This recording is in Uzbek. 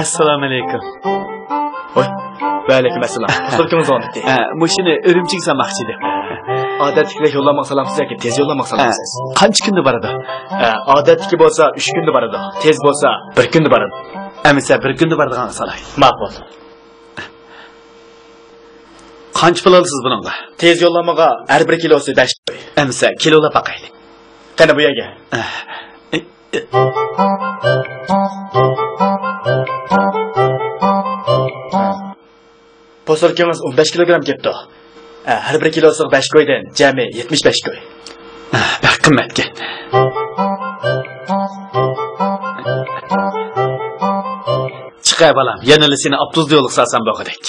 Assalomu alaykum. Voy, va alaykum assalom. Sulkimiz o'rnatdi. Mushuni Urumchiga salmoqchi edim. Odatdagidek yo'llamoq salomsiz yoki tez yo'llamoq salomsiz. Qancha kunda boradi? Odatdagi bo'lsa 3 kunda boradi. Tez bo'lsa 1 kunda boradi. Amisa 1 kunda boradigan salay. Ma'qul. Qancha pul olasiz buningga? Tez yo'llamaga har bir kilosi 5 qo'y. Amisa kilolab baqayli. Qani bu yerga. Posilkamiz 15 kilogram ketdi. Har bir kilosi 5 qo'ydan jami 75 qo'y. Bak qimmatga. Chiqay balam, yana seni 30 yo'llik salsam bo'g'idek.